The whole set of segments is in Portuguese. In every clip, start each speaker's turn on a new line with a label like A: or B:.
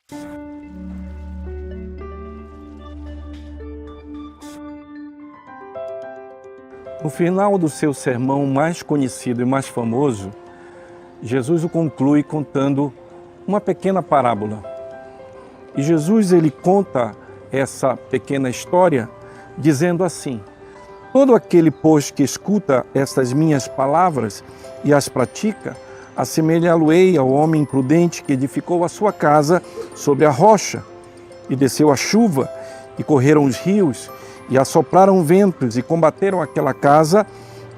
A: No final do seu sermão mais conhecido e mais famoso, Jesus o conclui contando uma pequena parábola. E Jesus ele conta essa pequena história dizendo assim: todo aquele, pois, que escuta estas minhas palavras e as pratica, assemelha-lo-ei ao homem prudente que edificou a sua casa sobre a rocha. E desceu a chuva, e correram os rios, e assopraram ventos, e combateram aquela casa,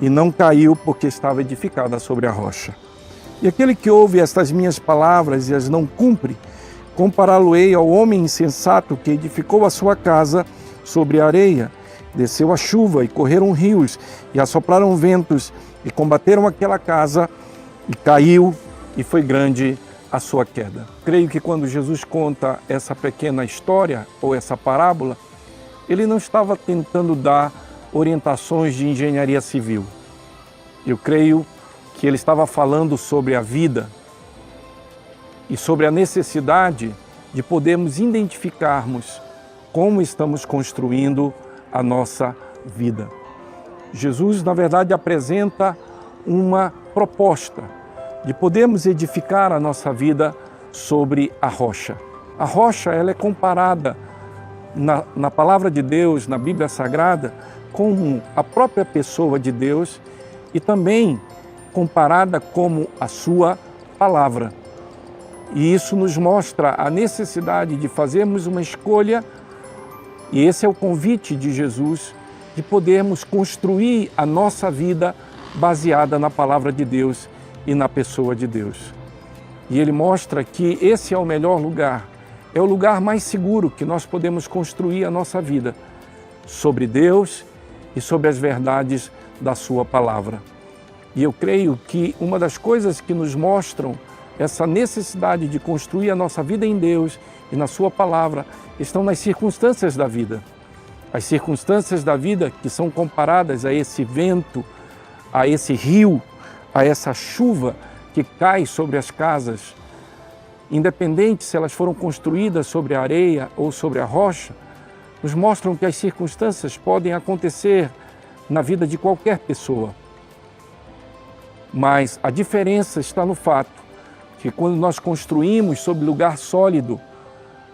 A: e não caiu, porque estava edificada sobre a rocha. E aquele que ouve estas minhas palavras e as não cumpre, compará-lo-ei ao homem insensato que edificou a sua casa sobre a areia. Desceu a chuva, e correram rios, e assopraram ventos, e combateram aquela casa, e caiu, e foi grande a sua queda. Creio que quando Jesus conta essa pequena história, ou essa parábola, ele não estava tentando dar orientações de engenharia civil. Eu creio que ele estava falando sobre a vida e sobre a necessidade de podermos identificarmos como estamos construindo a nossa vida. Jesus, na verdade, apresenta uma proposta de podermos edificar a nossa vida sobre a rocha. A rocha, ela é comparada na palavra de Deus, na Bíblia Sagrada, como a própria pessoa de Deus e também comparada como a sua palavra. E isso nos mostra a necessidade de fazermos uma escolha, e esse é o convite de Jesus, de podermos construir a nossa vida baseada na palavra de Deus e na pessoa de Deus. E ele mostra que esse é o melhor lugar, é o lugar mais seguro que nós podemos construir a nossa vida, sobre Deus e sobre as verdades da sua palavra. E eu creio que uma das coisas que nos mostram essa necessidade de construir a nossa vida em Deus e na sua palavra estão nas circunstâncias da vida. As circunstâncias da vida que são comparadas a esse vento, a esse rio, a essa chuva que cai sobre as casas, independente se elas foram construídas sobre a areia ou sobre a rocha, nos mostram que as circunstâncias podem acontecer na vida de qualquer pessoa. Mas a diferença está no fato que quando nós construímos sobre lugar sólido,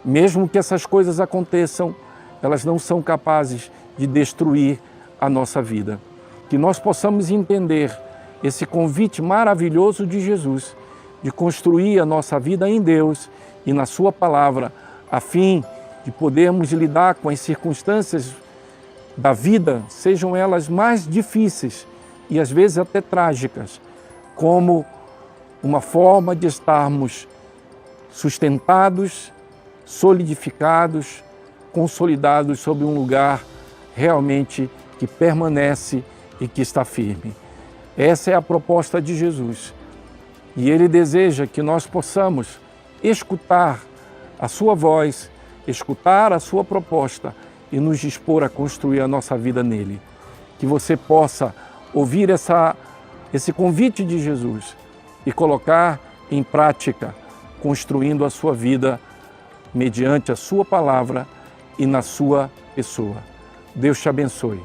A: mesmo que essas coisas aconteçam, elas não são capazes de destruir a nossa vida. Que nós possamos entender esse convite maravilhoso de Jesus, de construir a nossa vida em Deus e na sua palavra, a fim de podermos lidar com as circunstâncias da vida, sejam elas mais difíceis e às vezes até trágicas, como uma forma de estarmos sustentados, solidificados, consolidados sobre um lugar realmente que permanece e que está firme. Essa é a proposta de Jesus. E Ele deseja que nós possamos escutar a sua voz, escutar a sua proposta e nos dispor a construir a nossa vida nele. Que você possa ouvir esse convite de Jesus e colocar em prática, construindo a sua vida mediante a sua palavra e na sua pessoa. Deus te abençoe.